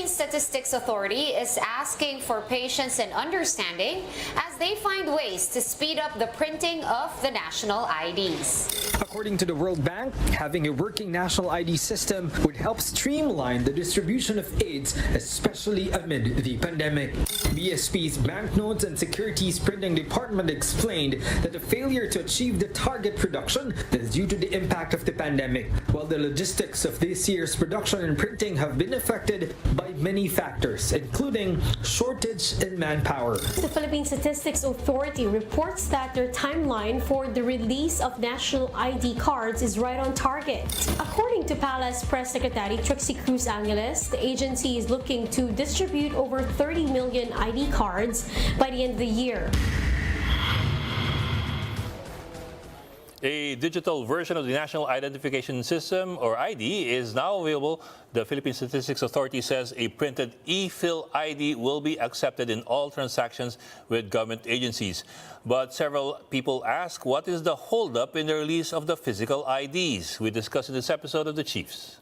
Statistics Authority is asking for patience and understanding as they find ways to speed up the printing of the national IDs. According to the World Bank, having a working national ID system would help streamline the distribution of aids, especially amid the pandemic. BSP's Banknotes and Securities Printing Department explained that the failure to achieve the target production is due to the impact of the pandemic, while the logistics of this year's production and printing have been affected by many factors, including shortage in manpower. The Philippine Statistics Authority reports that their timeline for the release of national ID cards is right on target. According to Palace Press Secretary Luchi Cruz-Valdes, the agency is looking to distribute over 30 million ID cards by the end of the year. A digital version of the National Identification System, or ID, is now available. The Philippine Statistics Authority says a printed e-Phil ID will be accepted in all transactions with government agencies. But several people ask, what is the holdup in the release of the physical IDs? We discuss in this episode of The Chiefs.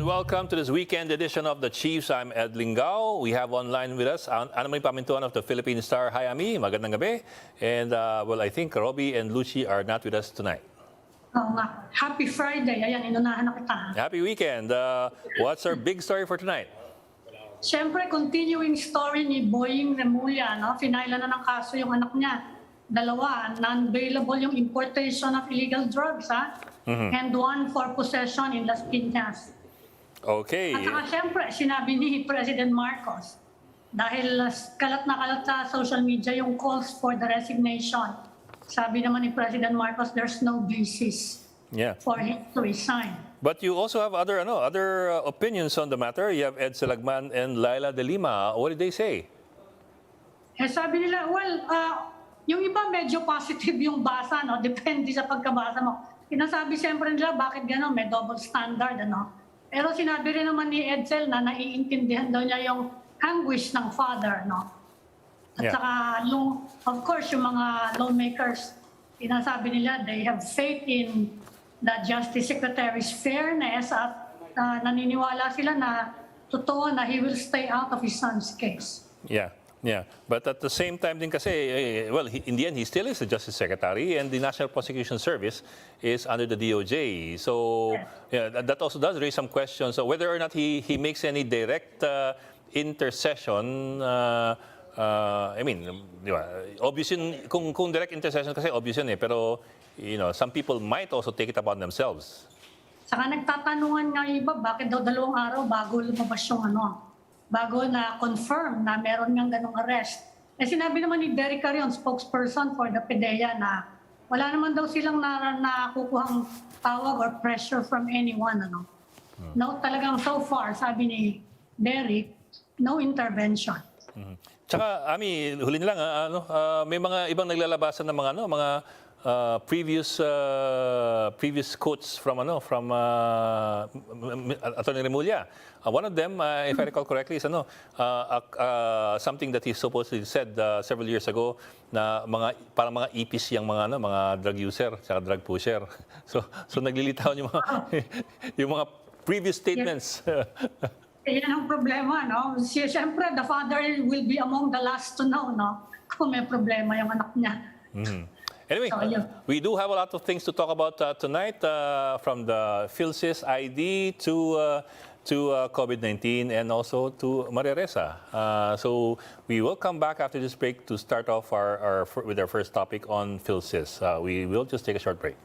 Welcome to this weekend edition of The Chiefs. I'm Ed Lingao. We have online with us Maria Pamintuan of the Philippine Star. Hi, Ami. Magandang gabi. And, well, I think Roby and Luchi are not with us tonight. Oo nga. Happy Friday. Ayan, inunahan na kita. Happy weekend. What's our big story for tonight? Siyempre, continuing story ni Boying Remulla. No? Finaila na ng kaso yung anak niya. Dalawa, non-bailable yung importation of illegal drugs. And one for possession in Las Piñas. Okay. At saka siyempre, sinabi ni President Marcos, dahil kalat na kalat sa social media yung calls for the resignation. Sabi naman ni President Marcos, there's no basis for him to resign. But you also have other opinions on the matter. You have Ed Salagman and Laila de Lima. What did they say? Sabi nila, well, yung iba medyo positive yung basa, no? Depende sa pagkabasa mo. Sinasabi siyempre nila, bakit gano'n? May double standard, ano? Pero sinabi rin naman ni Edsel na naiintindihan daw niya yung anguish ng father, no? At saka, of course, yung mga lawmakers, sinasabi nila, they have faith in the Justice Secretary's fairness at naniniwala sila na totoo na he will stay out of his son's case. Yeah, but at the same time din kasi, well, in the end, he still is the Justice Secretary and the National Prosecution Service is under the DOJ. So, that also does raise some questions. So whether or not he makes any direct intercession, I mean, di ba, obvious yun, kung direct intercession kasi obvious yun pero, some people might also take it upon themselves. Saka nagtatanungan nga iba, bakit daw 2 araw bago lumabas yung bago na confirm na meron ngang ganong arrest. Sinabi naman ni Derek Carrion, spokesperson for the PDEA, na wala naman daw silang nakukuhang tawag or pressure from anyone. No, talagang so far, sabi ni Derek, no intervention. Tsaka, Ami, huli na lang, may mga ibang naglalabasan ng mga previous quotes from Attorney Remulla. One of them, if I recall correctly, is something that he supposedly said several years ago na parang mga ipis yung mga drug user at drug pusher. So naglilitaw yung mga previous statements. Yan ang problema, no? Siyempre, the father will be among the last to know, no? Kung may problema yung anak niya. Anyway, we do have a lot of things to talk about tonight, from the PhilSys ID to COVID-19 and also to Maria Ressa. So we will come back after this break to start off with our first topic on PhilSys. We will just take a short break.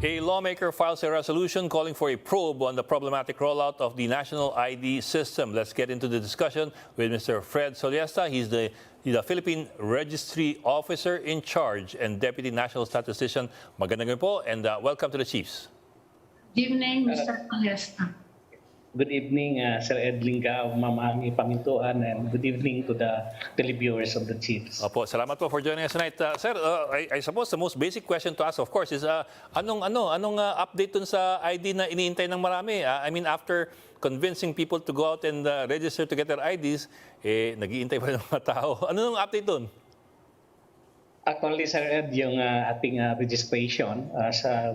A lawmaker files a resolution calling for a probe on the problematic rollout of the national ID system. Let's get into the discussion with Mr. Fred Sollesta. He's the Philippine Registry Officer in Charge and Deputy National Statistician. Magandang gabi po and welcome to the Chiefs. Good evening, Mr. Sollesta. Good evening, Sir Ed Lingao, Ma'am Ami Pamintuan, and good evening to the televiewers of the Chiefs. Opo, salamat po for joining us tonight. Sir, I suppose the most basic question to ask, of course, is anong update dun sa ID na iniintay ng marami? I mean, after convincing people to go out and register to get their IDs, nag-iintay pa rin ng mga tao. Ano nung update dun? Actually, Sir Ed, yung ating registration,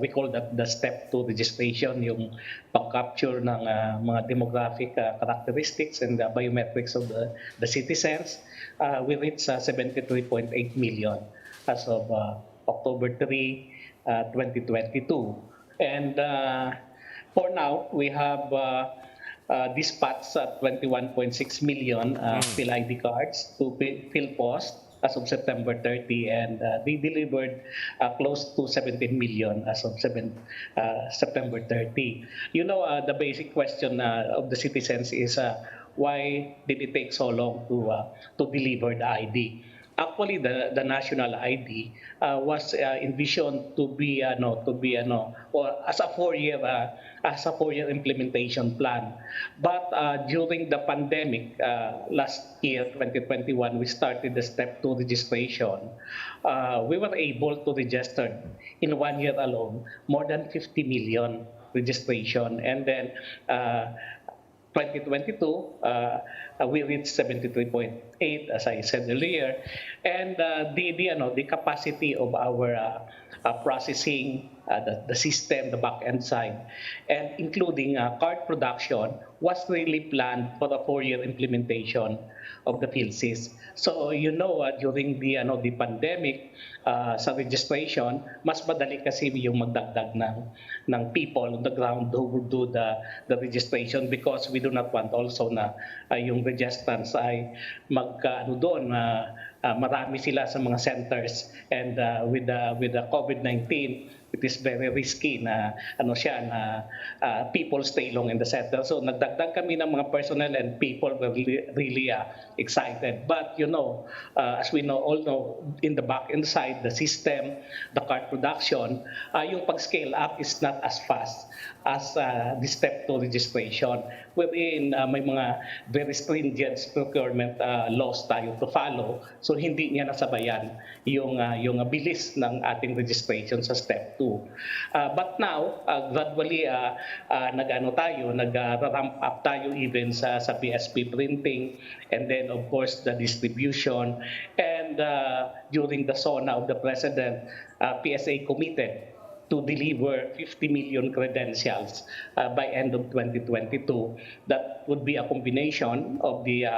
we call that the step 2 registration, yung pag-capture ng mga demographic characteristics and the biometrics of the citizens, we reached 73.8 million as of October 3, 2022. And for now, we have dispatched 21.6 million PhilID cards to PhilPost as of September 30, and they delivered close to 17 million as of September 30. You know, the basic question of the citizens is why did it take so long to deliver the ID? Actually, the national ID was envisioned to be or as a four-year implementation plan. But during the pandemic last year, 2021, we started the step 2 registration. We were able to register in 1 year alone more than 50 million registration, and then 2022, we reached 73.8, as I said earlier, and the capacity of our processing, the system, the back-end side, and including card production, was really planned for the 4-year implementation of the PhilSys. So during the pandemic, sa registration, mas madali kasi yung magdagdag ng people on the ground who would do the registration, because we do not want also na yung registrants ay doon marami sila sa mga centers, and with the COVID-19, it is very risky na people stay long in the center. So nagdagdag kami ng mga personnel, and people were really excited. But as we all know, in the back end side, the system, the card production, yung pag-scale up is not as fast as the step 2 registration, wherein may mga very stringent procurement laws tayo to follow. So hindi niya nasabayan yung bilis ng ating registration sa step 2. But now, gradually nag-ramp up tayo even sa PSP printing, and then of course the distribution, and during the SONA of the President, PSA committed to deliver 50 million credentials by end of 2022. That would be a combination of the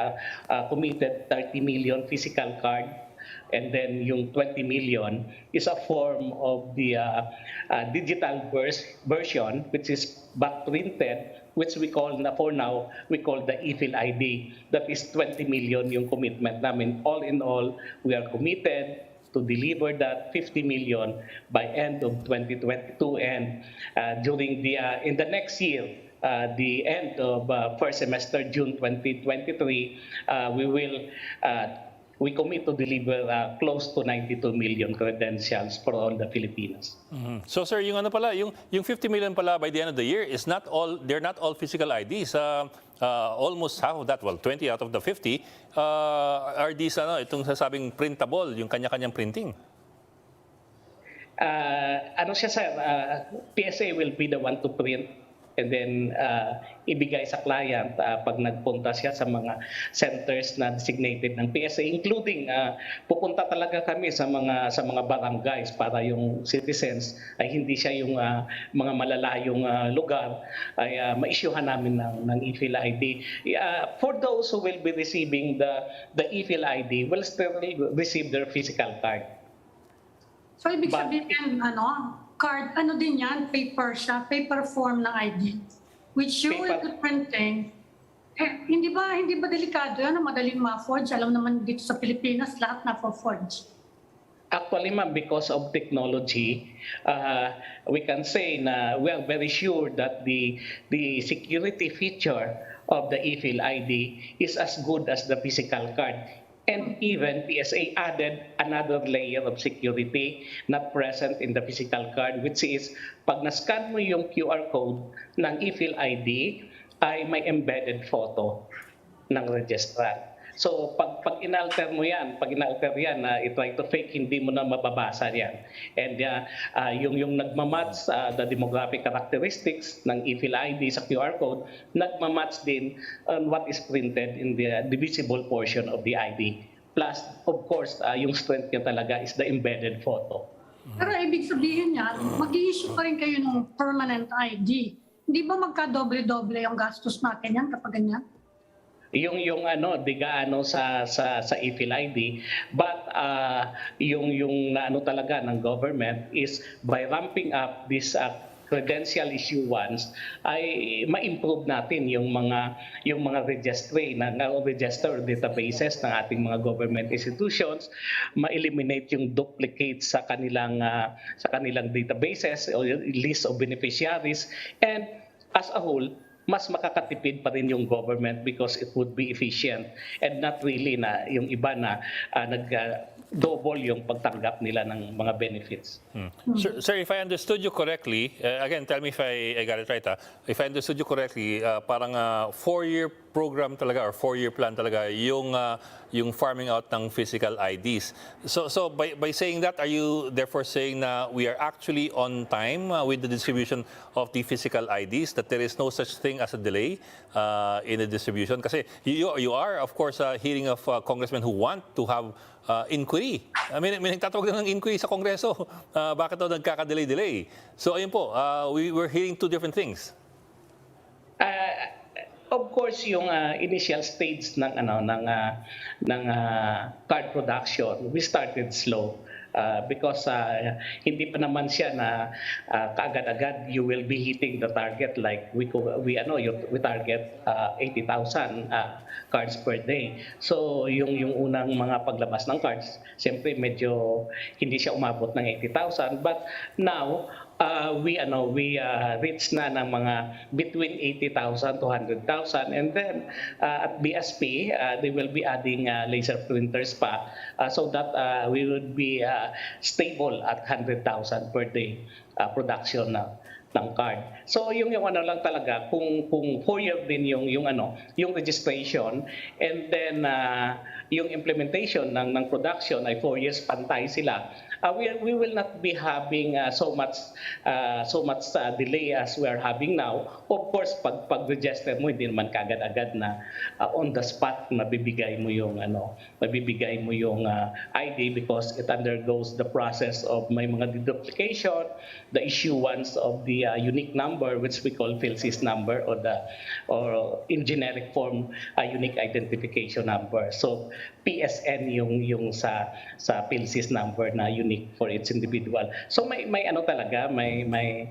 committed 30 million physical card, and then yung 20 million is a form of the digital version, which is back printed, which we call the ePhilID. That is 20 million yung commitment namin. All in all, we are committed to deliver that 50 million by end of 2022, and in the next year, the end of first semester, June 2023, we commit to deliver close to 92 million credentials for all the Filipinos. Mm-hmm. So sir, yung 50 million pala by the end of the year is they're not all physical IDs. Almost half of that, 20 out of the 50 are these itong sasabing printable, yung kanya-kanyang printing. PSA will be the one to print, and then ibigay sa client pag nagpunta siya sa mga centers na designated ng PSA, including pupunta talaga kami sa mga barangays para yung citizens ay hindi siya yung mga malalayong lugar, ay ma-issuehan namin ng ePhilID. For those who will be receiving the ePhilID will still receive their physical card. So ibig sabihin, card, din yan, paper siya, paper form ng ID, which you will be printing. Hindi ba delikado yan, madaling ma-forge? Alam naman dito sa Pilipinas, lahat na-forge. Actually, ma'am, because of technology, we can say na we are very sure that the security feature of the e-Phil ID is as good as the physical card. And even PSA added another layer of security not present in the physical card, which is pag na-scan mo yung QR code ng e-Phil ID, ay may embedded photo ng registrant. So pag inalter mo yan, i-try to fake, hindi mo na mababasa yan. And yung nagmamatch the demographic characteristics ng e-Phil ID sa QR code, nagmamatch din on what is printed in the visible portion of the ID. Plus, of course, yung strength niya talaga is the embedded photo. Pero ibig sabihin niya, mag-i-issue pa rin kayo ng permanent ID. Hindi ba magka-doble-doble yung gastos natin yan kapag ganyan? Yung di gaano sa e-Phil ID, but yung talaga ng government is by ramping up this credential issuance ay ma-improve natin yung mga registry register databases ng ating mga government institutions, ma-eliminate yung duplicates sa kanilang databases o list of beneficiaries, and as a whole mas makakatipid pa rin yung government because it would be efficient and not really na yung iba na double yung pagtanggap nila ng mga benefits. Sir, if I understood you correctly, again, tell me if I got it right. If I understood you correctly, parang 4-year program talaga or 4-year plan talaga yung farming out ng physical IDs. So by saying that, are you therefore saying na we are actually on time with the distribution of the physical IDs, that there is no such thing as a delay in the distribution? Kasi you are, of course, hearing of congressmen who want to have inquiry. May nagtatawag ng inquiry sa Kongreso. Bakit daw nagkakadelay-delay? So ayun po, we're hearing two different things. Of course, yung initial stage ng card production, we started slow. Because hindi pa naman siya na kaagad-agad you will be hitting the target like we target 80,000 cards per day. So yung unang mga paglabas ng cards, siyempre medyo hindi siya umabot ng 80,000, but now we reach na ng mga between 80,000 to 100,000, and then at BSP they will be adding laser printers pa so that we would be stable at 100,000 per day production ng card. So yung lang talaga kung 4-year din yung registration, and then yung implementation ng production ay 4 years pantay sila. We will not be having so much delay as we are having now. Of course, pag register mo, hindi naman kaagad-agad na on the spot mabibigay mo yung ID, because it undergoes the process of may mga deduplication, the issuance of the unique number, which we call PhilSys number, or in generic form unique identification number. So PSN yung sa PhilSys number na unique for each individual. So may talaga may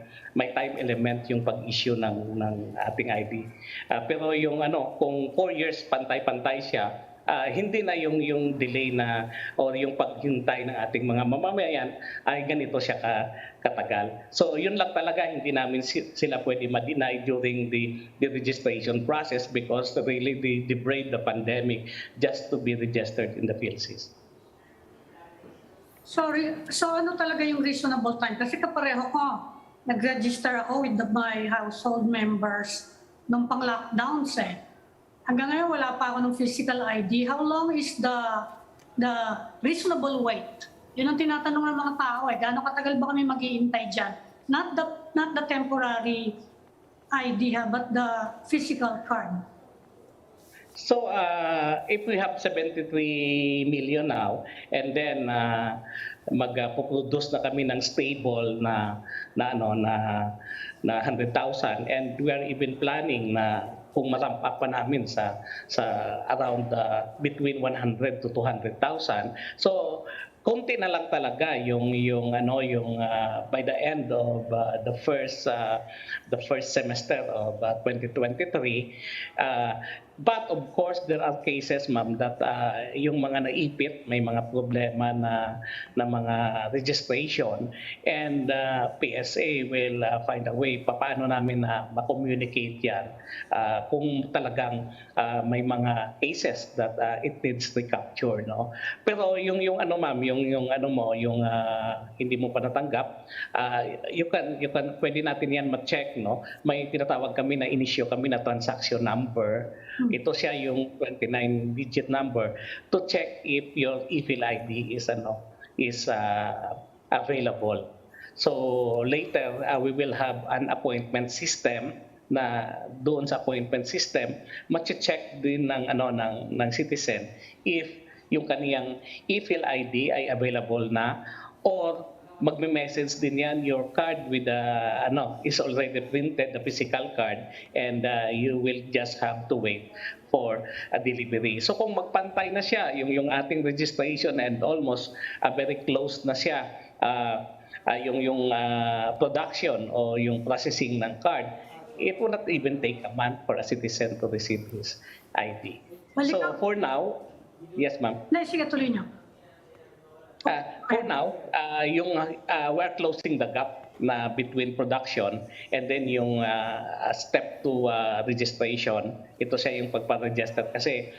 time element yung pag-issue ng ating ID. Pero yung kung 4 years pantay-pantay siya, hindi na yung delay na o yung paghintay ng ating mga mamamayan ay ganito siya katagal. So yun lang talaga, hindi namin sila pwede ma-deny during the registration process, because really they braved the pandemic just to be registered in the PhilSys. Sorry, so ano talaga yung reasonable time? Kasi kapareho ko, nag-register ako with my household members nung pang-lockdowns eh. Hanggang ngayon wala pa ako ng physical ID. How long is the reasonable wait? Yun ang tinatanong ng mga tao eh. Gaano katagal ba kami mag-iintay dyan? Not the temporary ID but the physical card. So if we have 73 million now, and then magpo-produce na kami ng stable na 100,000, and we are even planning na kung ma-ramp up pa namin sa around between 100 to 200,000. So konti na lang talaga yung by the end of the first semester of 2023, But of course, there are cases, ma'am, that yung mga naipit, may mga problema na mga registration, and PSA will find a way paano namin ma-communicate yan kung talagang may mga cases that it needs recapture, no? Pero yung ano, ma'am, yung ano mo, yung hindi mo pa natanggap, you can pwede natin yan ma-check, no? May tinatawag kami na inisyo kami na transaction number. Ito siya yung 29-digit number to check if your e-fill ID is available. So later we will have an appointment system na doon sa appointment system ma-check din ng citizen if yung kaniyang e-fill ID ay available na, or magme-message din yan, your card with is already printed, the physical card, and you will just have to wait for a delivery. So kung magpantay na siya, yung ating registration and almost very close na siya, yung production o yung processing ng card, it will not even take a month for a citizen to receive his ID. So for now, yes, ma'am. Sige, tuloy niyo. For now, we're closing the gap na between production and then yung step to registration. Ito siya yung pagpa-register kasi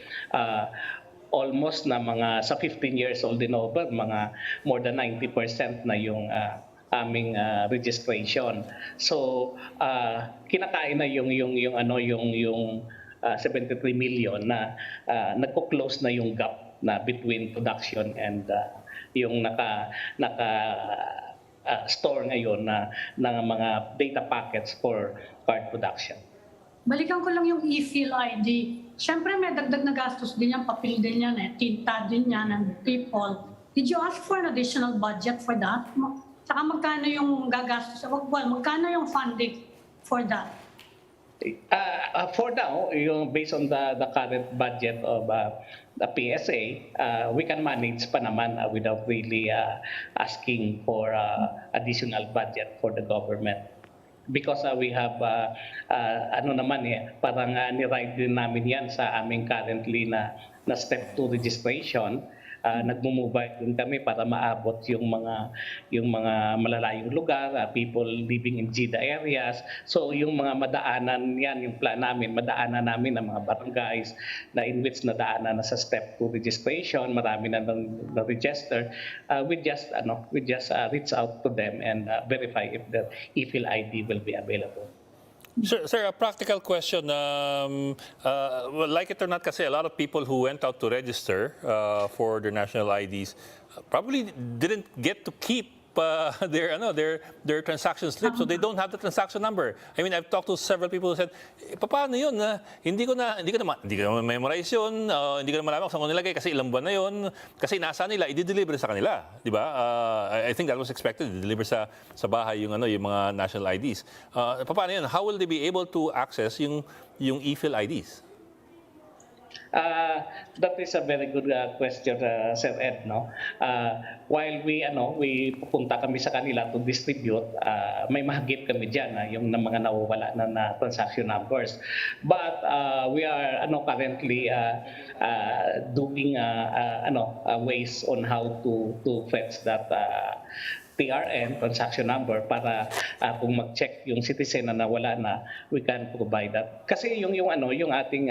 almost na mga sa 15 years old and over, mga more than 90% na yung aming registration. So kinakain na yung 73 million na nagko-close na yung gap na between production and yung store ngayon na mga data packets for card production. Balikan ko lang yung e-fill ID. Siyempre may dagdag na gastos din yan, papel din yan, tinta din yan, and people. Did you ask for an additional budget for that? Saka magkano yung gagastos? Well, magkano yung funding for that? For now, based on the current budget of the PSA, we can manage pa naman without really asking for additional budget for the government. Because we have, parang ni-ride din namin yan sa aming currently na step 2 registration. Nagmo-mobile din kami para maabot yung mga malalayong lugar, people living in GIDA areas. So yung mga madaanan yan, yung plan namin, madaanan namin ang mga barangays na in which nadaanan na sa step 2 registration, marami na na-register. We just reach out to them and verify if the e-fill ID will be available. Sir, a practical question. Well, like it or not, kasi a lot of people who went out to register for their national IDs probably didn't get to keep their transaction slip, so they don't have the transaction number. I mean, I've talked to several people who said, paano yun? Hindi ko na memorize yun, hindi ko na malaman kung saan ko nilagay kasi ilang buwan na yun, kasi nasa nila, i-deliver sa kanila, di ba? I think that was expected, i-deliver sa bahay yung mga national IDs. Paano yun? How will they be able to access yung e-fill IDs? That is a very good question, Sir Ed. No? While we pupunta kami sa kanila to distribute, may mahagip kami dyan, yung mga nawawala na transaction numbers. But we are currently doing ways on how to fetch that TRN, transaction number, para kung mag-check yung citizen na nawala na, we can provide that. Kasi yung ating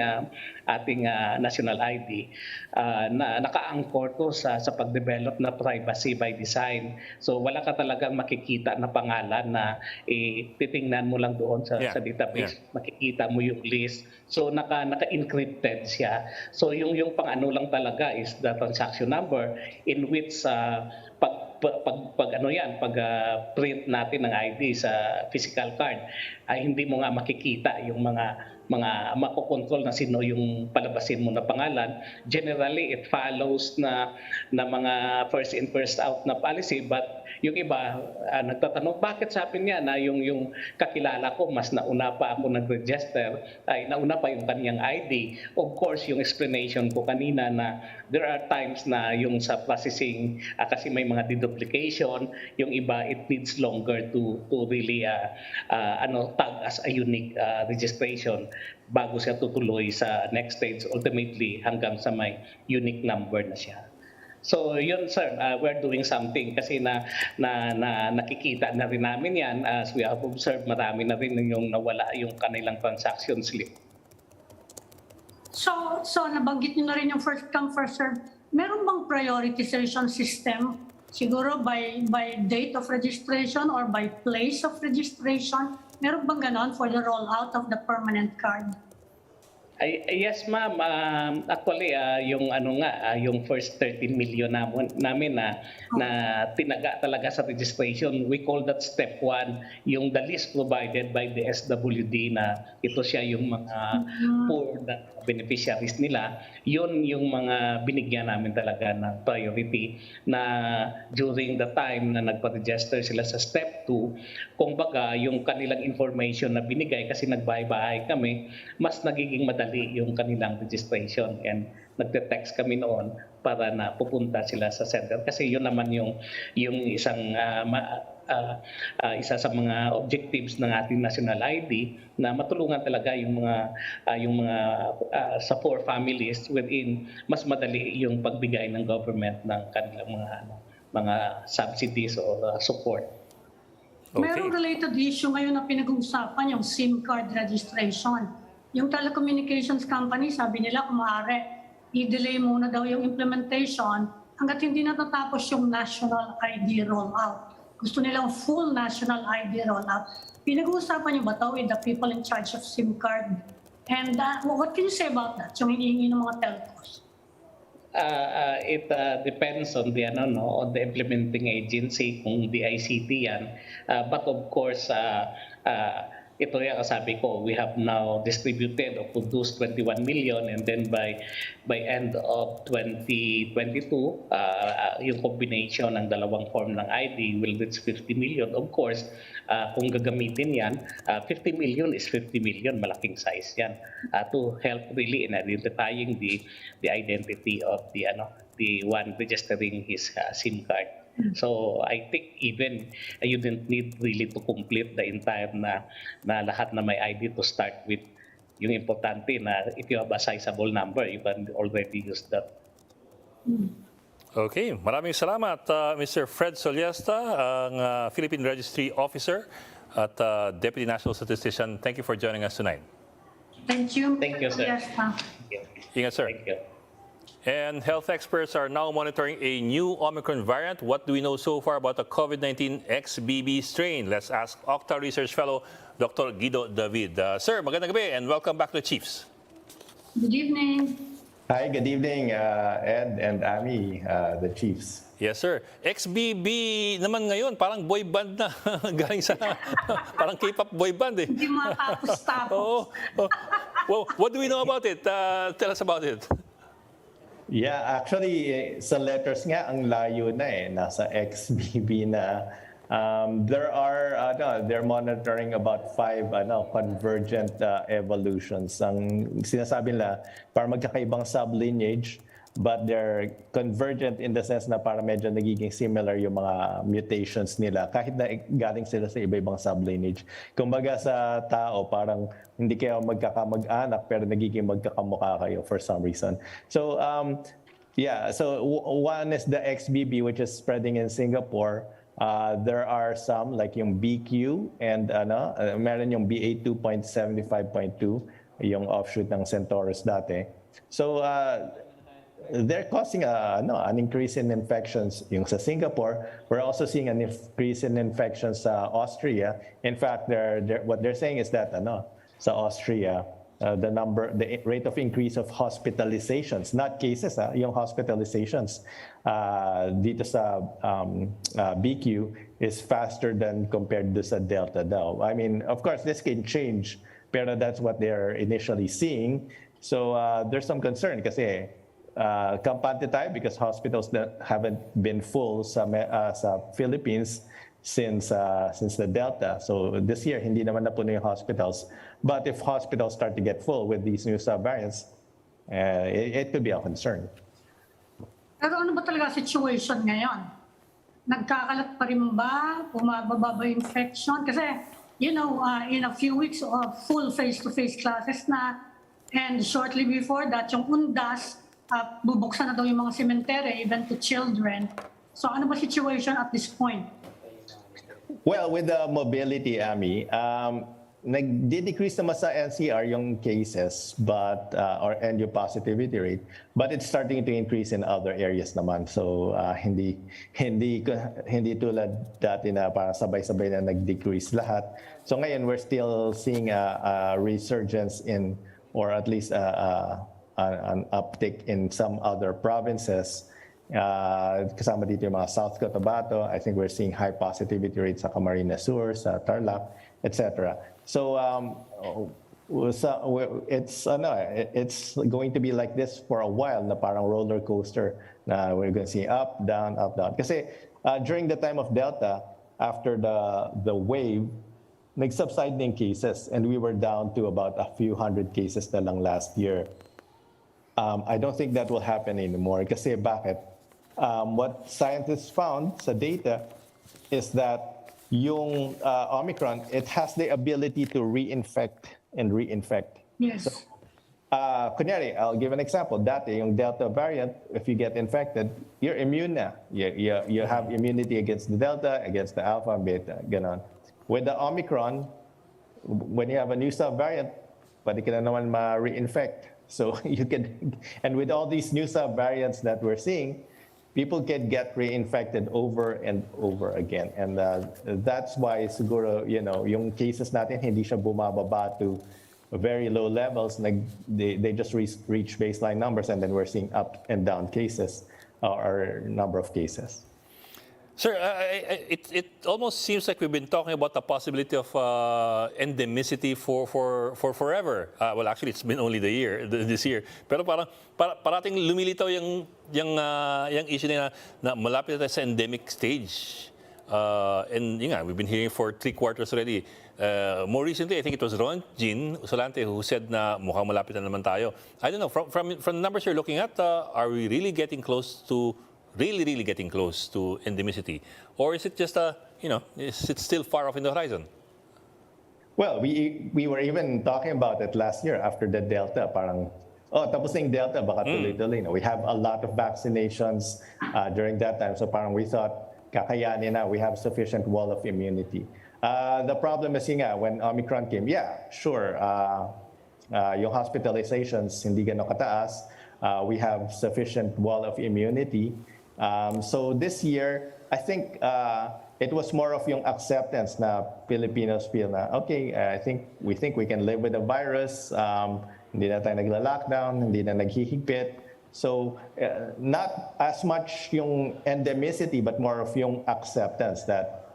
national ID na naka-anchor to sa pag-develop na privacy by design. So wala ka talagang makikita na pangalan na titingnan mo lang doon sa database. Yeah. Makikita mo yung list. So naka-encrypted siya. So yung lang talaga is the transaction number in which pag print natin ng ID sa physical card, ay hindi mo nga makikita yung mga makokontrol na sino yung palabasin mo na pangalan. Generally, it follows na mga first in, first out na policy, but yung iba nagtatanong, bakit sabi niya na yung kakilala ko mas nauna pa ako nag-register, ay nauna pa yung kaniyang ID. Of course, yung explanation ko kanina na there are times na yung sa processing, kasi may mga deduplication, yung iba it needs longer to really tag as a unique registration. bago siya tutuloy sa next stage, ultimately hanggang sa may unique number na siya. So yun sir, we're doing something kasi nakikita na rin namin yan as we have observed, marami na rin yung nawala yung kanilang transaction slip. So nabanggit niyo na rin yung first come first serve. Meron bang prioritization system? Siguro by date of registration or by place of registration? Meron bang ganon for the rollout of the permanent card? Yes ma'am, actually yung yung first 30 million namin na tinaga talaga sa registration, we call that step 1, yung the list provided by the SWD na ito siya yung mga poor na beneficiaries nila, yun yung mga binigyan namin talaga ng priority na during the time na nagpa-register sila sa step 2, kumbaga yung kanilang information na binigay kasi nagbahay-bahay kami, mas nagiging madali yung kanilang registration and nagte-text kami noon para na pupunta sila sa center kasi yun naman yung isang isa sa mga objectives ng ating national ID na matulungan talaga yung mga sa poor families within mas madali yung pagbigay ng government ng kanilang mga subsidies or support. Okay. Merong related issue ngayon na pinag-uusapan, yung SIM card registration. Yung telecommunications company, sabi nila kung maaari, i-delay muna daw yung implementation hanggat hindi natatapos yung national ID rollout. Gusto nilang full national ID rollout. Pinag-uusapan niyo ba ito with the people in charge of SIM card? And what can you say about that, yung hinihingi ng mga telcos? It depends on the on the implementing agency kung the ICT yan, but of course ito yung kasabi ko, we have now distributed or produced 21 million and then by end of 2022 yung combination ng dalawang form ng ID will reach 50 million. Of course, kung gagamitin yan, 50 million is 50 million, malaking size yan, to help really in identifying the identity of the one registering his SIM card. So I think even you didn't need really to complete the entire na lahat na may ID to start with. Yung importante na if you have a sizable number, you can already use that. Okay, maraming salamat Mr. Fred Sollesta, ang Philippine Registry Officer at Deputy National Statistician. Thank you for joining us tonight. Thank you. Thank you, sir. Yes, ma'am. Ingat, sir. Thank you. And health experts are now monitoring a new Omicron variant. What do we know so far about the COVID-19 XBB strain? Let's ask OCTA Research Fellow Dr. Guido David. Sir, magandang gabi and welcome back to the Chiefs. Good evening. Hi, good evening, Ed and Ami, the Chiefs. Yes, sir. XBB naman ngayon, parang boy band na. Galing sa, parang K-pop boy band eh. Hindi matapos-tapos. Oh. Well, what do we know about it? Tell us about it. Yeah, actually, sa letters nga, ang layo na eh. Nasa XBB na. They're monitoring about 5 convergent evolutions. Ang sinasabi nila, para magkakaibang sublineage, but they're convergent in the sense na para medyo nagiging similar yung mga mutations nila kahit na galing sila sa iba-ibang sublineage. Kumbaga sa tao, parang hindi kayo magkakamag-anak pero nagiging magkakamukha kayo for some reason. So, so one is the XBB which is spreading in Singapore. There are some like yung BQ and meron yung BA2.75.2, yung offshoot ng Centaurus dati. So, they're causing an increase in infections yung sa Singapore. We're also seeing an increase in infections sa Austria. In fact, what they're saying is that sa Austria, the rate of increase of hospitalizations, not cases, yung hospitalizations dito sa BQ is faster than compared to sa Delta daw. I mean, of course, this can change, pero that's what they're initially seeing. So there's some concern kasi kampante tayo because hospitals that haven't been full sa Philippines since the Delta. So this year, hindi naman napuno yung hospitals. But if hospitals start to get full with these new subvariants, it could be a concern. Pero ano ba talaga situation ngayon? Nagkakalat pa rin ba? Bumababa ba yung infection? Kasi in a few weeks, full face-to-face classes na. And shortly before that, yung undas, bubuksan na daw yung mga cemetery, even to children. So ano ba situation at this point? Well, with the mobility, Ami, nag-decrease naman sa NCR yung cases and yung positivity rate, but it's starting to increase in other areas naman. So hindi tulad dati na parang sabay-sabay na nag-decrease lahat. So ngayon we're still seeing a resurgence in, or at least an uptick in some other provinces. Kasama dito yung mga South Cotabato. I think we're seeing high positivity rates sa Camarines Sur, sa Tarlac, etc. So it's going to be like this for a while, na parang roller coaster, na we're going to see up, down, up, down. Kasi during the time of Delta, after the wave, nag-subside ng cases, and we were down to about a few hundred cases na lang last year. I don't think that will happen anymore. Kasi bakit? What scientists found sa data is that yung Omicron, it has the ability to reinfect and reinfect. Yes. So, kunyari, I'll give an example. Dati, yung Delta variant, if you get infected, you're immune na. You have immunity against the Delta, against the Alpha, Beta, ganon. With the Omicron, when you have a new subvariant, pwede ka na naman ma-reinfect. So you can, and with all these new subvariants that we're seeing, people can get reinfected over and over again. And that's why siguro, yung cases natin, hindi siya bumababa to very low levels. They just reach baseline numbers, and then we're seeing up and down cases, or number of cases. Sir, it almost seems like we've been talking about the possibility of endemicity for forever. Well, actually, it's been only this year. Pero parating lumilitaw yung issue na malapit na sa endemic stage. And we've been hearing for 3 quarters already. More recently, I think it was Ranjit Rye who said na mukhang malapit na naman tayo. I don't know, from the numbers you're looking at, are we really getting close to really getting close to endemicity? Or is it just is it still far off in the horizon? Well, we were even talking about it last year after the Delta. Parang, tapos na yung Delta, baka tuloy-tuloy na. We have a lot of vaccinations during that time. So parang we thought, kakayanin na, we have sufficient wall of immunity. The problem is when Omicron came, sure, yung hospitalizations hindi gano'ng kataas. We have sufficient wall of immunity. So this year, I think it was more of yung acceptance na Filipinos feel na, okay, we think we can live with the virus. Hindi na tayo nagla-lockdown, hindi na naghihigpit. So not as much yung endemicity, but more of yung acceptance that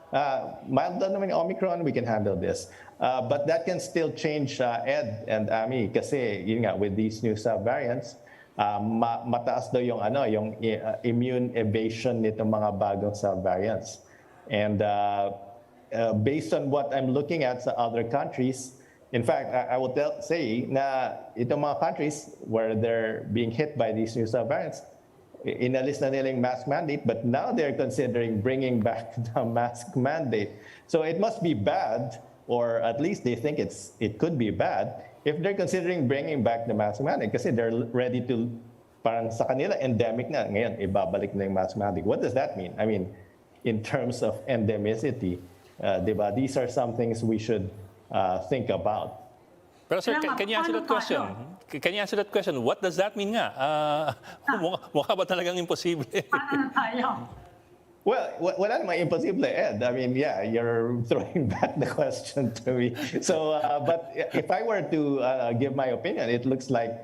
mild na naman yung Omicron, we can handle this. But that can still change, Ed and Ami, kasi yun nga, with these new subvariants, mataas daw yung immune evasion nitong mga bagong subvariants. And based on what I'm looking at sa other countries, in fact, I will say na itong mga countries where they're being hit by these new subvariants, inalis na nila yung mask mandate, but now they're considering bringing back the mask mandate. So it must be bad, or at least they think it could be bad, if they're considering bringing back the mask mandate, kasi they're ready to, parang sa kanila, endemic na. Ngayon, ibabalik na yung mask mandate. What does that mean? I mean, in terms of endemicity, diba? These are some things we should think about. Pero sir, can you answer that question? Can you answer that question? What does that mean nga? Mukha ba talagang imposible? Paano tayo? Well, wala namang imposible, Ed. I mean, you're throwing back the question to me. So, but if I were to give my opinion, it looks like,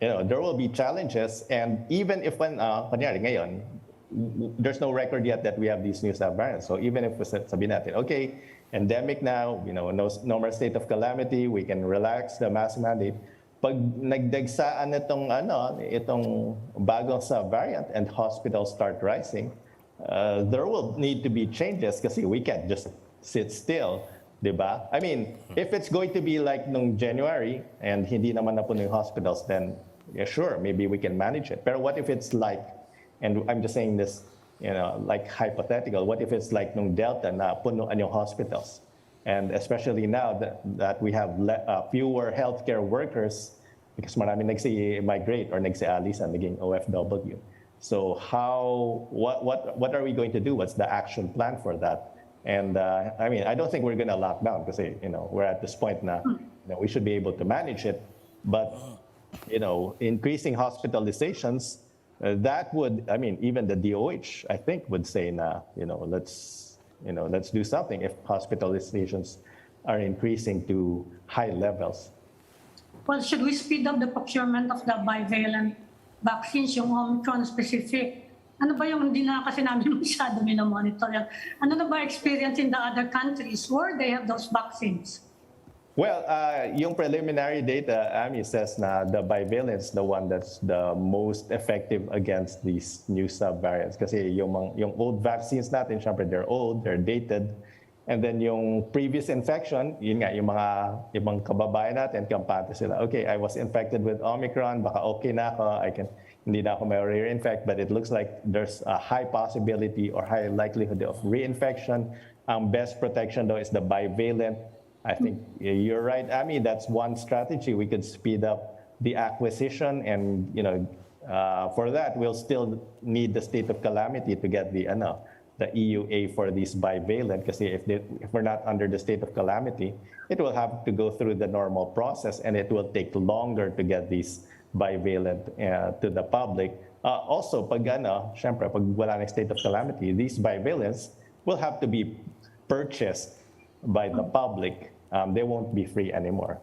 there will be challenges. And even if kunyari ngayon, there's no record yet that we have these new subvariants. So even if sabihin natin, okay, endemic now, no more state of calamity, we can relax the mask mandate. Pag nagdagsaan itong bagong subvariant and hospitals start rising, there will need to be changes kasi we can't just sit still, diba? I mean, if it's going to be like nung January and hindi naman napuno yung hospitals, then sure, maybe we can manage it. Pero what if it's like, and I'm just saying this like hypothetical, what if it's like nung Delta na punuan yung hospitals? And especially now that we have fewer healthcare workers because marami nagsi-migrate or nagsi-alis and naging OFW. So what are we going to do? What's the action plan for that? And I don't think we're going to lock down because we're at this point now. We should be able to manage it. But increasing hospitalizations, that would, even the DOH, I think, would say, let's do something if hospitalizations are increasing to high levels. Well, should we speed up the procurement of the bivalent vaccines, yung Omicron specific? Ano ba yung hindi na kasi namin masyado minomonitor yan? Ano na ba experience in the other countries where they have those vaccines? Well, yung preliminary data, AMI says na the bivalent is the one that's the most effective against these new subvariants. Kasi yung old vaccines natin, syempre they're old, they're dated. And then yung previous infection, yun nga, yung mga ibang kababayan natin, kampante sila. Okay, I was infected with Omicron, baka okay na ako, hindi na ako may re-infect, but it looks like there's a high possibility or high likelihood of reinfection. Ang best protection though is the bivalent. I think you're right, Amy. That's one strategy. We could speed up the acquisition, and for that we'll still need the state of calamity to get the EUA for these bivalent. Because if we're not under the state of calamity, it will have to go through the normal process, and it will take longer to get these bivalent to the public. Also, syempre, pag wala ng state of calamity, these bivalents will have to be purchased by the public. They won't be free anymore.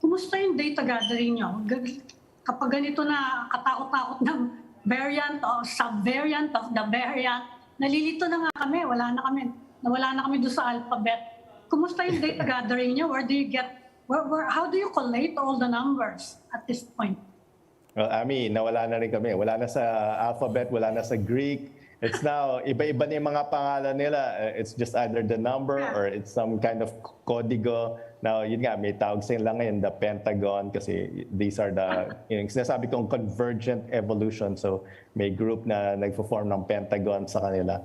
Kumusta yung data gathering nyo? Kapag ganito na katakot-takot ng variant or subvariant of the variant, nalilito na nga kami, nawala na kami doon sa alphabet. Kumusta yung data gathering nyo? Where do you get, how do you collate all the numbers at this point? Well, nawala na rin kami. Wala na sa alphabet, wala na sa Greek. It's now, iba-iba na yung mga pangalan nila. It's just either the number or it's some kind of kodigo. Now, yun nga, may tawag sa lang ngayon, the Pentagon, kasi these are the, sinasabi kong convergent evolution. So, may group na nagpo-form ng Pentagon sa kanila.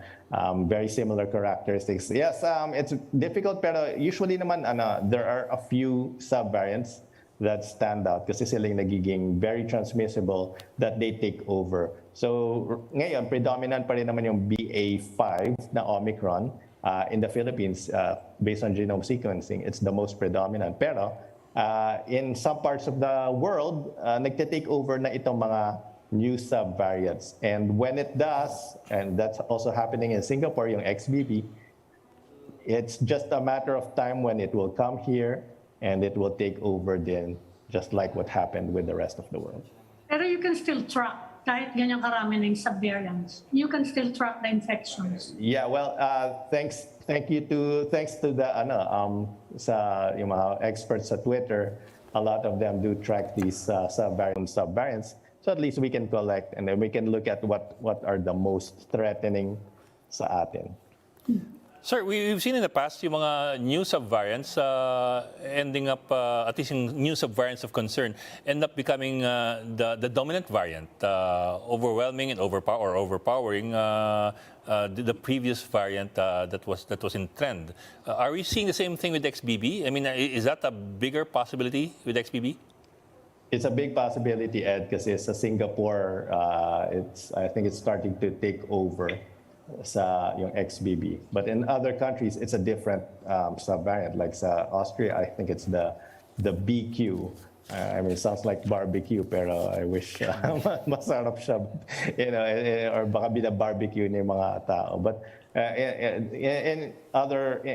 Very similar characteristics. Yes, it's difficult, pero usually naman, there are a few subvariants that stand out kasi sila yung nagiging very transmissible that they take over. So ngayon, predominant pa rin naman yung BA.5 na Omicron in the Philippines based on genome sequencing. It's the most predominant. Pero in some parts of the world, nagte-take over na itong mga new subvariants. And when it does, and that's also happening in Singapore, yung XBB, it's just a matter of time when it will come here and it will take over then, just like what happened with the rest of the world. Pero you can still track, kahit ganyan karami ng subvariants, you can still track the infections. Yeah, well, thanks to the sa yung mga experts sa Twitter, a lot of them do track these subvariants. So at least we can collect and then we can look at what are the most threatening sa atin. Sir, we've seen in the past yung mga new subvariants ending up, at least yung new subvariants of concern, end up becoming the dominant variant, overwhelming and overpowering the previous variant that was in trend. Are we seeing the same thing with XBB? I mean, is that a bigger possibility with XBB? It's a big possibility, Ed, kasi sa Singapore, I think it's starting to take over sa yung XBB. But in other countries, it's a different subvariant. Like sa Austria, I think it's the BQ. It sounds like barbecue, pero I wish masarap siya, or baka barbecue ni mga tao. But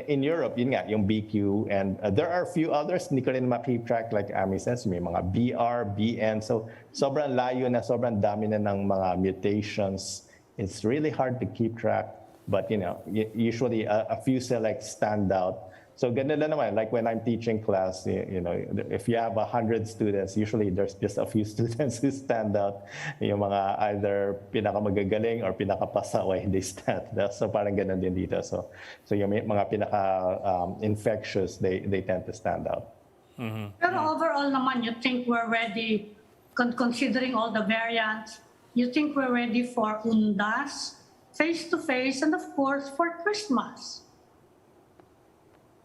in Europe, yun nga, yung BQ, and there are a few others, hindi ko rin ma-keep track, like Ami says, may mga BR, BN, so sobrang layo na, sobrang dami na ng mga mutations. It's really hard to keep track, but usually a few select stand out. So ganun lang naman, like when I'm teaching class, if you have 100 students, usually there's just a few students who stand out. Yung mga either pinakamagagaling or pinakapasaway, they stand out. So parang ganun din dito. So yung mga pinaka-infectious, they tend to stand out. Mm-hmm. Pero overall naman, you think we're ready, considering all the variants, you think we're ready for undas face-to-face, and of course for Christmas.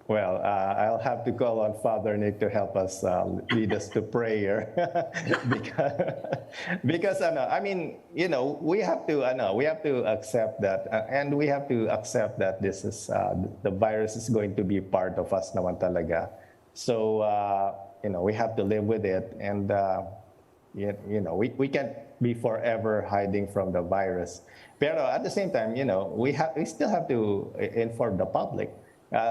Well, I'll have to call on Father Nick to help us lead us to prayer, because I mean, you know, we have to accept that, and we have to accept that this is the virus is going to be part of us naman talaga. So you know, we have to live with it, and you know, we can't be forever hiding from the virus. Pero at the same time, you know, we still have to inform the public.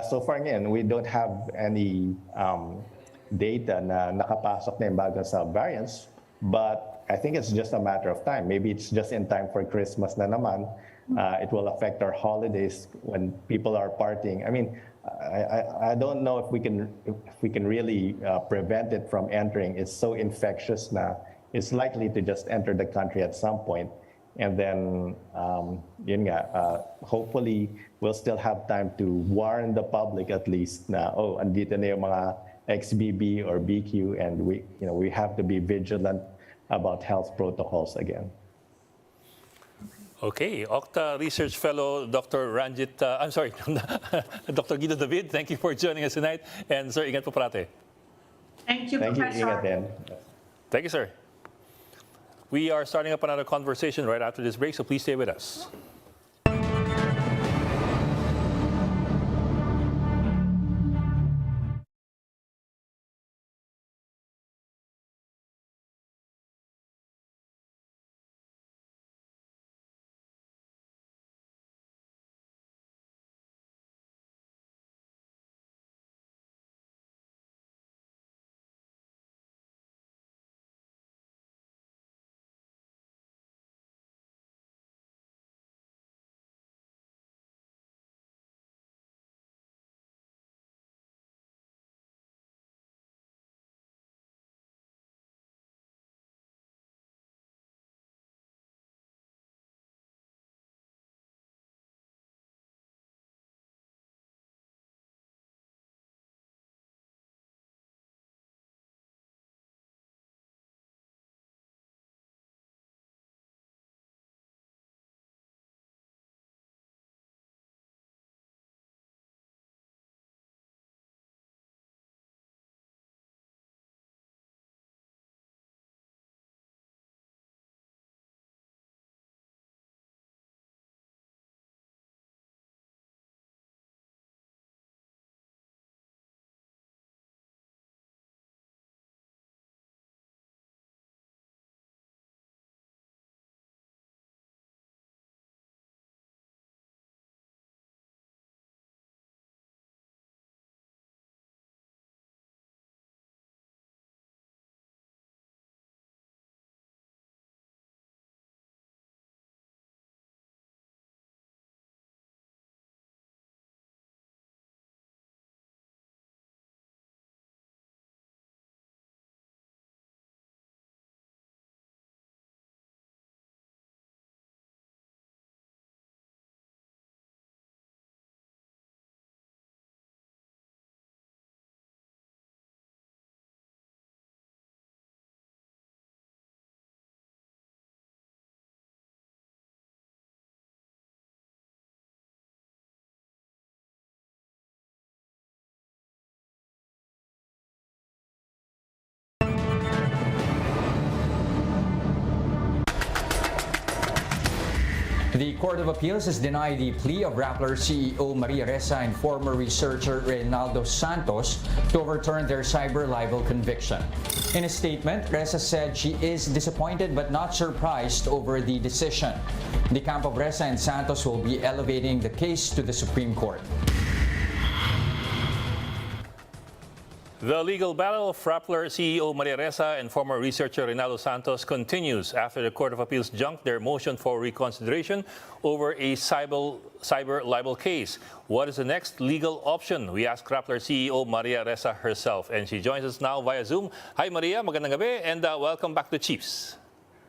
So far ngayon, we don't have any data na nakapasok na yung bagong sub-variants, but I think it's just a matter of time. Maybe it's just in time for Christmas na naman. It will affect our holidays when people are partying. I mean, I don't know if we can really prevent it from entering. It's so infectious na it's likely to just enter the country at some point. And then, yun nga, hopefully, we'll still have time to warn the public at least na, oh, andito na yung mga XBB or BQ, and we have to be vigilant about health protocols again. Okay, OCTA Research Fellow Dr. Ranjit, Dr. Guido David, thank you for joining us tonight. And sir, ingat po parate. Thank you, Thank you, Professor. ingat din. Thank you, sir. We are starting up another conversation right after this break, so please stay with us. The Court of Appeals has denied the plea of Rappler CEO Maria Ressa and former researcher Reynaldo Santos to overturn their cyber libel conviction. In a statement, Ressa said she is disappointed but not surprised over the decision. The camp of Ressa and Santos will be elevating the case to the Supreme Court. The legal battle of Rappler CEO Maria Ressa and former researcher Reynaldo Santos continues after the Court of Appeals junked their motion for reconsideration over a cyber libel case. What is the next legal option? We asked Rappler CEO Maria Ressa herself, and she joins us now via Zoom. Hi Maria, magandang gabi, and welcome back to Chiefs.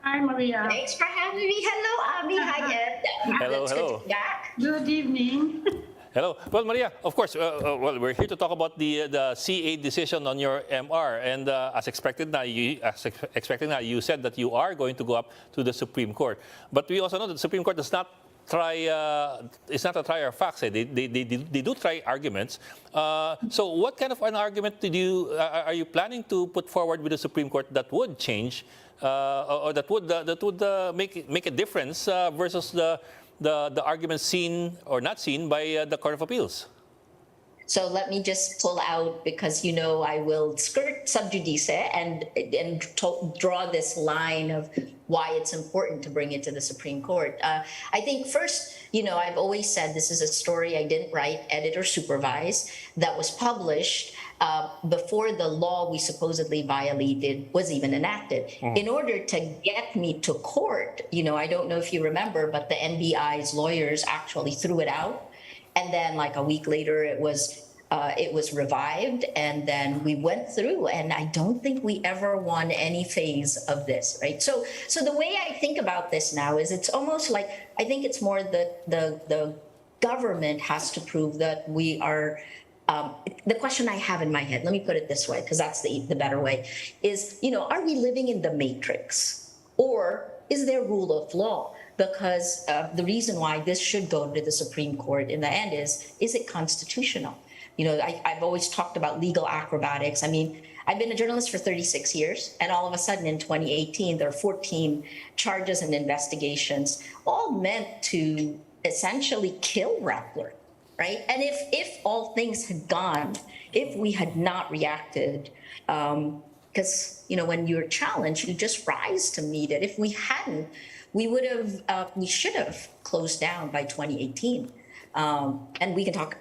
Hi, Maria. Thanks for having me. Hello, Abby. Hi, Ed. Hello, It's hello. good to be back. Good evening. Hello. Well, Maria, of course, we're here to talk about the CA decision on your MR, and as expected, you said that you are going to go up to the Supreme Court. But we also know that the Supreme Court does not it's not a trier of facts. They do try arguments. So what kind of an argument are you planning to put forward with the Supreme Court that would change or that would make a difference versus the arguments seen or not seen by the Court of Appeals? So let me just pull out, because I will skirt sub judice and draw this line of why it's important to bring it to the Supreme Court. I think first, I've always said this is a story I didn't write, edit, or supervise, that was published before the law we supposedly violated was even enacted. In order to get me to court, I don't know if you remember, but the NBI's lawyers actually threw it out. And then like a week later, it was revived, and then we went through, and I don't think we ever won any phase of this, right? So the way I think about this now is it's almost like, I think it's more the government has to prove that we are, the question I have in my head, let me put it this way, because that's the better way, is, are we living in the matrix, or is there rule of law? Because the reason why this should go to the Supreme Court in the end is it constitutional? I've always talked about legal acrobatics. I mean, I've been a journalist for 36 years, and all of a sudden in 2018, there are 14 charges and investigations, all meant to essentially kill Rappler, right? And if all things had gone, if we had not reacted, because, when you're challenged, you just rise to meet it. If we hadn't, we should have closed down by 2018. And we can talk,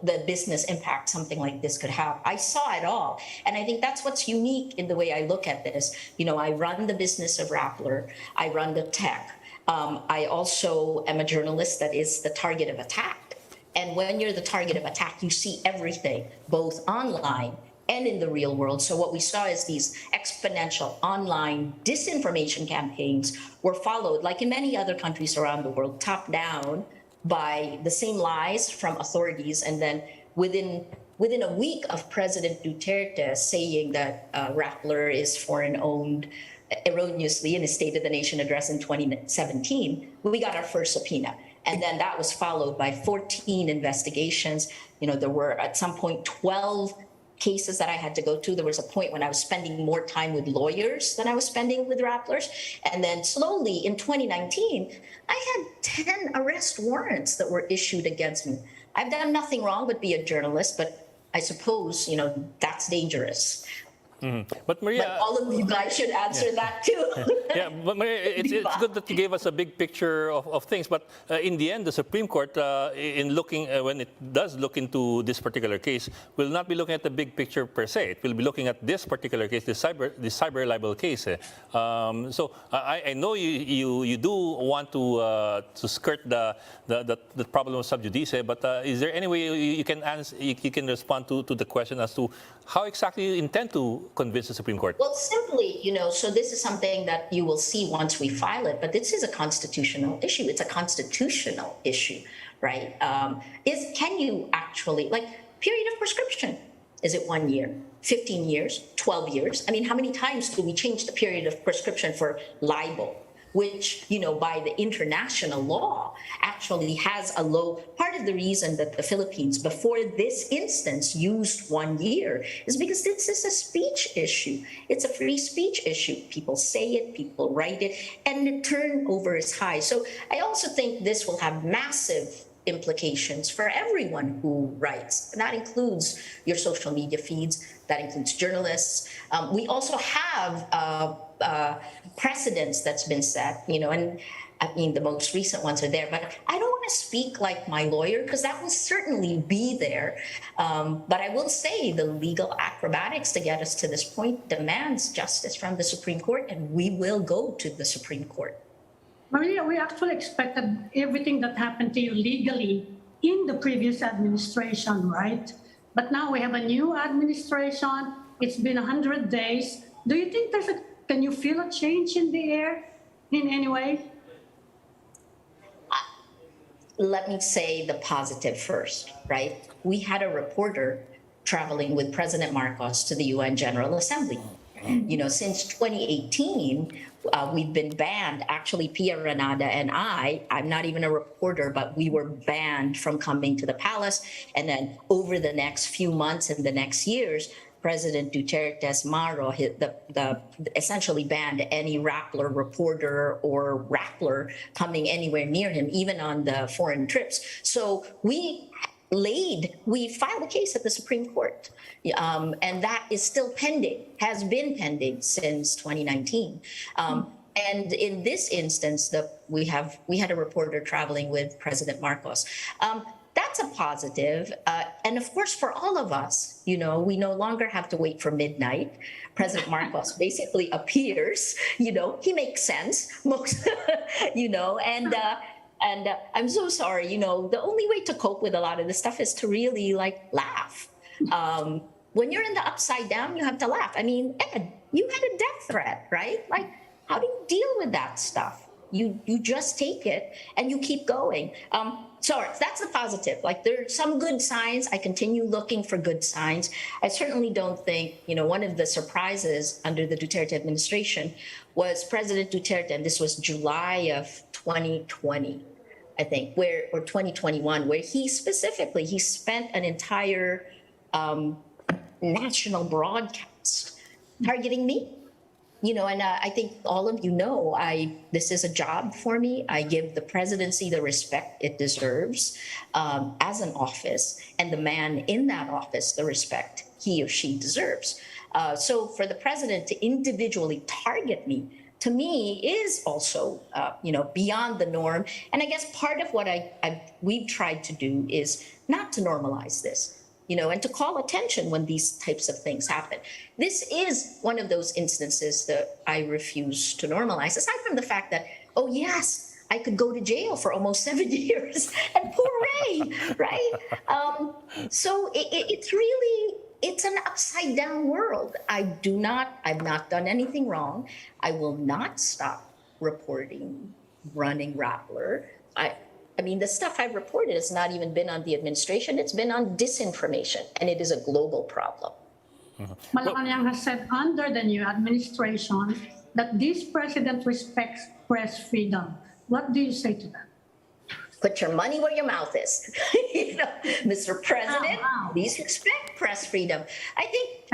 the business impact something like this could have. I saw it all. And I think that's what's unique in the way I look at this. I run the business of Rappler. I run the tech. I also am a journalist that is the target of attack. And when you're the target of attack, you see everything, both online and in the real world. So what we saw is these exponential online disinformation campaigns were followed, like in many other countries around the world, top down by the same lies from authorities. And then within a week of President Duterte saying that Rappler is foreign-owned erroneously in his State of the Nation address in 2017, we got our first subpoena. And then that was followed by 14 investigations. There were at some point 12 cases that I had to go to. There was a point when I was spending more time with lawyers than I was spending with Rapplers. And then slowly in 2019, I had 10 arrest warrants that were issued against me. I've done nothing wrong but be a journalist, but I suppose, that's dangerous. But Maria, but all of you guys should answer that too. Yeah, but Maria, it's good that you gave us a big picture of things. But in the end, the Supreme Court, in looking when it does look into this particular case, will not be looking at the big picture per se. It will be looking at this particular case, the cyber libel case. So I know you do want to skirt the problem of sub judice, but is there any way you can answer, you can respond to the question as to how exactly you intend to convince the Supreme Court? Well, simply, so this is something that you will see once we file it, but this is a constitutional issue. It's a constitutional issue, right? Can you actually, period of prescription, is it 1 year, 15 years, 12 years? I mean, how many times do we change the period of prescription for libel, which, by the international law actually has a low. Part of the reason that the Philippines, before this instance, used 1 year is because this is a speech issue. It's a free speech issue. People say it, people write it, and the turnover is high. So I also think this will have massive implications for everyone who writes. And that includes your social media feeds, that includes journalists. We also have precedents that's been set, and the most recent ones are there, but I don't want to speak like my lawyer because that will certainly be there. But I will say the legal acrobatics to get us to this point demands justice from the Supreme Court, and we will go to the Supreme Court. Maria, we actually expected everything that happened to you legally in the previous administration, right? But now we have a new administration. It's been 100 days. Do you think can you feel a change in the air in any way? Let me say the positive first, right? We had a reporter traveling with President Marcos to the UN General Assembly. Since 2018, we've been banned. Actually, Pia Renada and I'm not even a reporter, but we were banned from coming to the palace. And then over the next few months and the next years, President Duterte's Maro essentially banned any Rappler reporter or Rappler coming anywhere near him, even on the foreign trips. So we filed a case at the Supreme Court, and that is still pending, has been pending since 2019. And in this instance, we had a reporter traveling with President Marcos. That's a positive. And of course, for all of us, we no longer have to wait for midnight. President Marcos basically appears, he makes sense, and I'm so sorry, the only way to cope with a lot of this stuff is to really laugh. When you're in the upside down, you have to laugh. I mean, Ed, you had a death threat, right? How do you deal with that stuff? You just take it and you keep going. So that's a positive. There are some good signs. I continue looking for good signs. I certainly don't think, one of the surprises under the Duterte administration was President Duterte, and this was July of 2020, I think, or 2021, where he spent an entire national broadcast targeting me. And I think all of you know, this is a job for me. I give the presidency the respect it deserves as an office, and the man in that office the respect he or she deserves. So for the president to individually target me, to me, is also, beyond the norm. And I guess part of what we've tried to do is not to normalize this. And to call attention when these types of things happen. This is one of those instances that I refuse to normalize, aside from the fact that, oh yes, I could go to jail for almost 7 years, and hooray, right? So it's an upside down world. I've not done anything wrong. I will not stop reporting, running Rappler. I mean, the stuff I've reported has not even been on the administration. It's been on disinformation, and it is a global problem. Malacanang has said under the new administration that this president respects press freedom. What do you say to that? Put your money where your mouth is. Mr. President, please respect press freedom. I think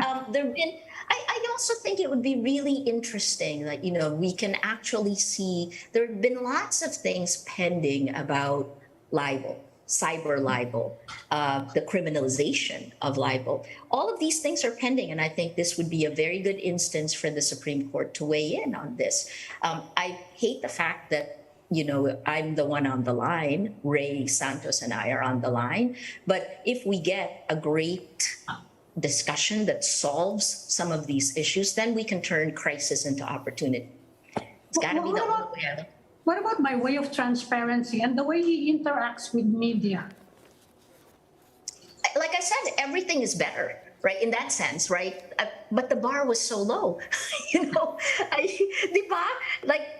I also think it would be really interesting that, we can actually see there have been lots of things pending about libel, cyber libel, the criminalization of libel. All of these things are pending, and I think this would be a very good instance for the Supreme Court to weigh in on this. I hate the fact that I'm the one on the line. Ray Santos and I are on the line. But if we get a great discussion that solves some of these issues, then we can turn crisis into opportunity. It's got to be the only way. What about my way of transparency and the way he interacts with media? Like I said, everything is better, right? In that sense, right? But the bar was so low,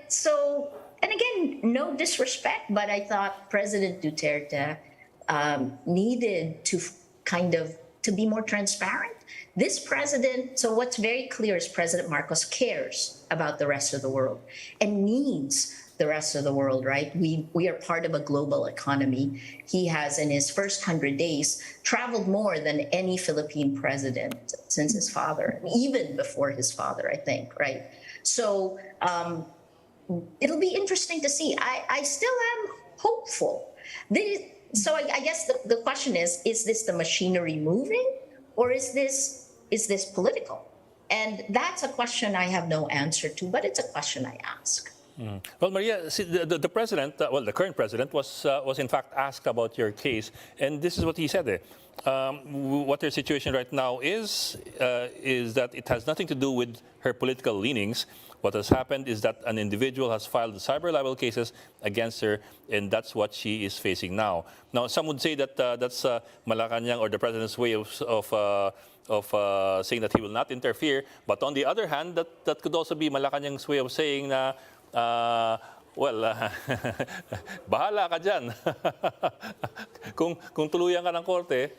so. And again, no disrespect, but I thought President Duterte needed to be more transparent. This president, so what's very clear is President Marcos cares about the rest of the world and needs the rest of the world, right? We are part of a global economy. He has, in his first 100 days, traveled more than any Philippine president since his father, even before his father, I think, right? So, it'll be interesting to see. I still am hopeful. So I guess the question is this the machinery moving, or is this political? And that's a question I have no answer to, but it's a question I ask. Well, Maria, see, the president, the current president, was in fact asked about your case, and this is what he said. What her situation right now is that it has nothing to do with her political leanings. What has happened is that an individual has filed cyber libel cases against her, and that's what she is facing now. Now, some would say that that's Malacanang or the president's way of saying that he will not interfere. But on the other hand, that could also be Malacanang's way of saying na, bahala ka dyan. kung tuluyan ka ng korte,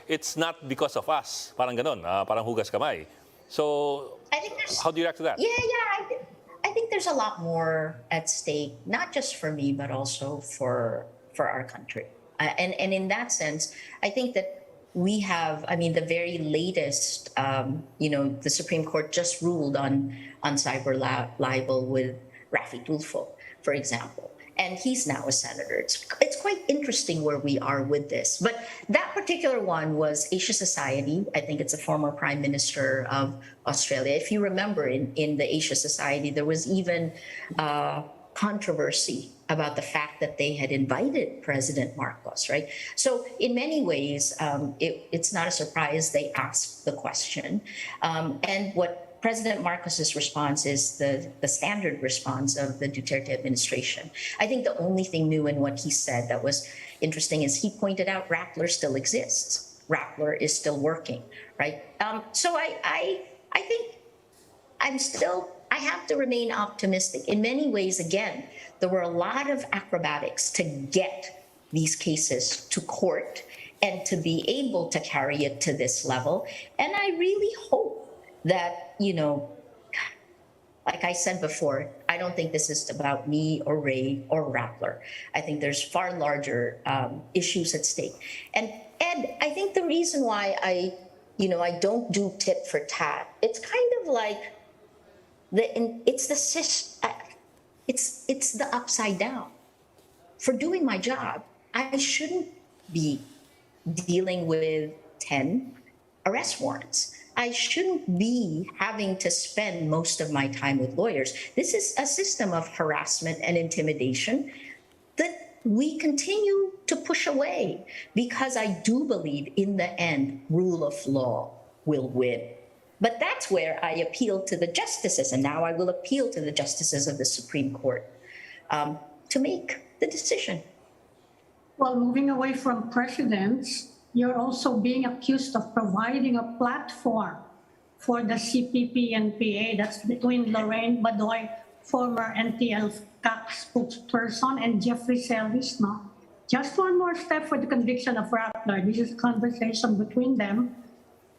it's not because of us. Parang ganon, parang hugas kamay. So I think there's how do you react to that? I think there's a lot more at stake, not just for me, but also for our country. And in that sense, I think that we have, I mean, the very latest, the Supreme Court just ruled on cyber libel with Rafi Tulfo, for example. And he's now a senator. It's quite interesting where we are with this. But that particular one was Asia Society. I think it's a former Prime Minister of Australia. If you remember, in the Asia Society, there was even controversy about the fact that they had invited President Marcos, right? So in many ways, it's not a surprise they asked the question. And what President Marcos's response is the standard response of the Duterte administration. I think the only thing new in what he said that was interesting is he pointed out Rappler still exists. Rappler is still working, right? So I think I have to remain optimistic. In many ways, again, there were a lot of acrobatics to get these cases to court and to be able to carry it to this level. And I really hope that, like I said before, I don't think this is about me or Ray or Rappler. I think there's far larger issues at stake. And Ed, I think the reason why I don't do tit for tat, it's kind of like it's the upside down. For doing my job, I shouldn't be dealing with 10 arrest warrants. I shouldn't be having to spend most of my time with lawyers. This is a system of harassment and intimidation that we continue to push away because I do believe in the end, rule of law will win. But that's where I appeal to the justices, and now I will appeal to the justices of the Supreme Court to make the decision. Well, moving away from presidents, you're also being accused of providing a platform for the CPP-NPA. That's between Lorraine Badoy, former NTL CAC spokesperson, and Jeffrey Selvis. No? Just one more step for the conviction of Rappler. This is a conversation between them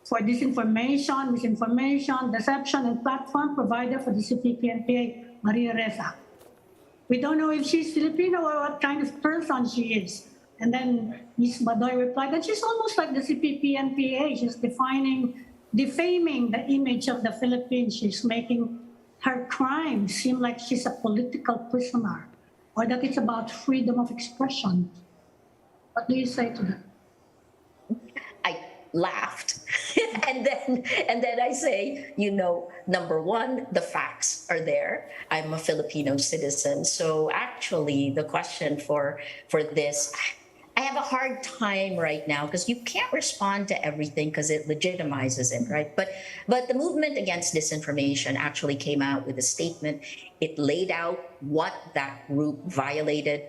for disinformation, misinformation, deception, and platform provider for the CPP-NPA, Maria Ressa. We don't know if she's Filipino or what kind of person she is. And then Ms. Badoy replied that she's almost like the CPP-NPA. She's defaming the image of the Philippines. She's making her crime seem like she's a political prisoner or that it's about freedom of expression. What do you say to that? I laughed. and then I say, number one, the facts are there. I'm a Filipino citizen. So actually the question for this, I have a hard time right now because you can't respond to everything because it legitimizes it, right? But the movement against disinformation actually came out with a statement. It laid out what that group violated.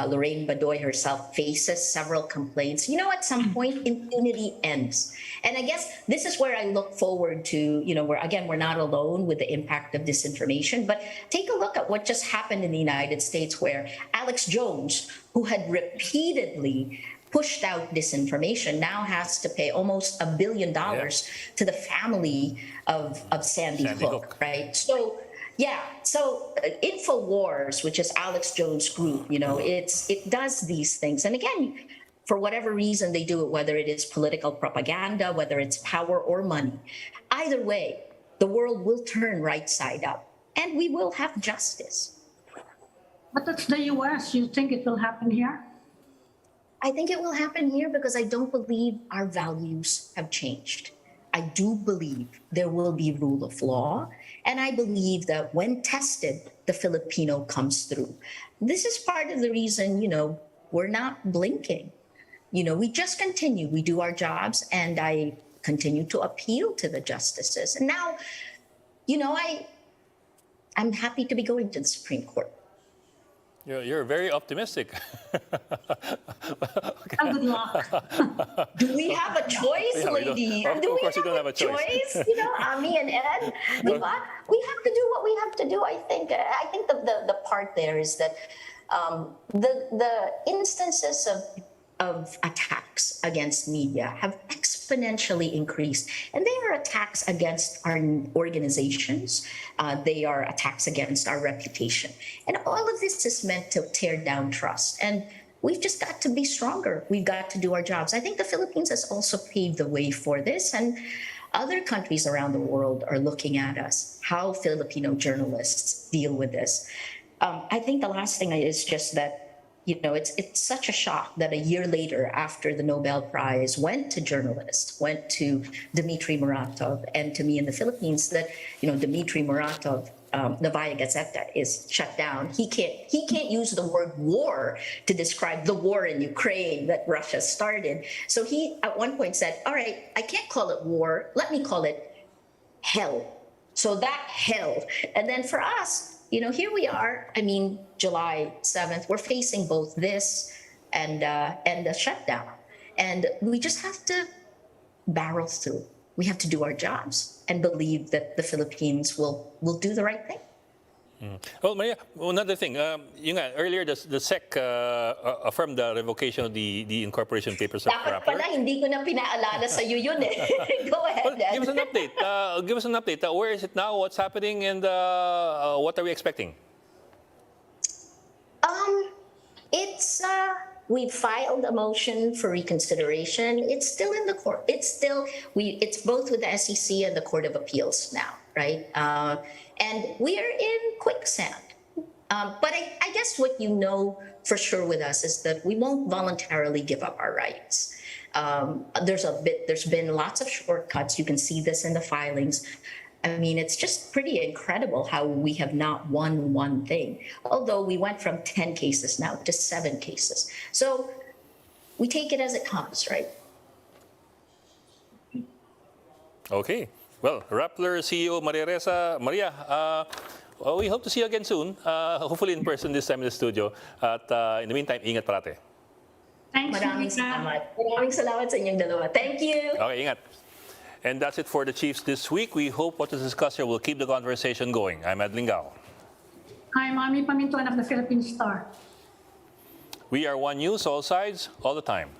Lorraine Badoy herself faces several complaints. At some point, impunity ends. And I guess this is where I look forward to, we're not alone with the impact of disinformation, but take a look at what just happened in the United States where Alex Jones, who had repeatedly pushed out disinformation, now has to pay almost $1 billion to the family of Sandy Hook, right? So InfoWars, which is Alex Jones' group, it does these things. And again, for whatever reason they do it, whether it is political propaganda, whether it's power or money, either way, the world will turn right side up and we will have justice. But that's the US. You think it will happen here? I think it will happen here because I don't believe our values have changed. I do believe there will be rule of law. And I believe that when tested, the Filipino comes through. This is part of the reason, we're not blinking. We just continue. We do our jobs, and I continue to appeal to the justices. And now, I'm happy to be going to the Supreme Court. You're very optimistic. Good luck. Do we have a choice, lady? Of course you don't have a choice. Ami and Ed, we have to do what we have to do. I think the part there is that the instances of attacks against media have exponentially exponentially increased. And they are attacks against our organizations. They are attacks against our reputation. And all of this is meant to tear down trust. And we've just got to be stronger. We've got to do our jobs. I think the Philippines has also paved the way for this. And other countries around the world are looking at us, how Filipino journalists deal with this. I think the last thing is just that, it's such a shock that a year later, after the Nobel Prize went to journalists, went to Dmitry Muratov and to me in the Philippines, that, Dmitry Muratov, Novaya Gazeta is shut down. He can't use the word war to describe the war in Ukraine that Russia started. So he at one point said, all right, I can't call it war. Let me call it hell. So that hell. And then for us, here we are. July 7th, we're facing both this and the shutdown. And we just have to barrel through. We have to do our jobs and believe that the Philippines will do the right thing. Well, Maria, another thing. Earlier, the SEC affirmed the revocation of the incorporation papers of Dapat Rappler. pala, hindi ko na pinaalala sa iyo yun eh. Go ahead. Well, give us an update. Give us an update. Where is it now? What's happening? And what are we expecting? We filed a motion for reconsideration. It's still in the court. It's both with the SEC and the Court of Appeals now, right? And we are in quicksand. But I guess what you know for sure with us is that we won't voluntarily give up our rights. There's been lots of shortcuts. You can see this in the filings. It's just pretty incredible how we have not won one thing, although we went from 10 cases now to 7 cases. So we take it as it comes, right? Okay. Well, Rappler CEO Maria Ressa. Maria, we hope to see you again soon, hopefully in person this time in the studio. At in the meantime, ingat parate. Thanks, Maraming Monica. salamat. Maraming salamat sa inyong dalawa. Thank you. Okay, ingat. And that's it for the Chiefs this week. We hope what is discussed here will keep the conversation going. I'm Ed Lingao. I'm Pamintuan of the Philippine Star. We are One News, all sides, all the time.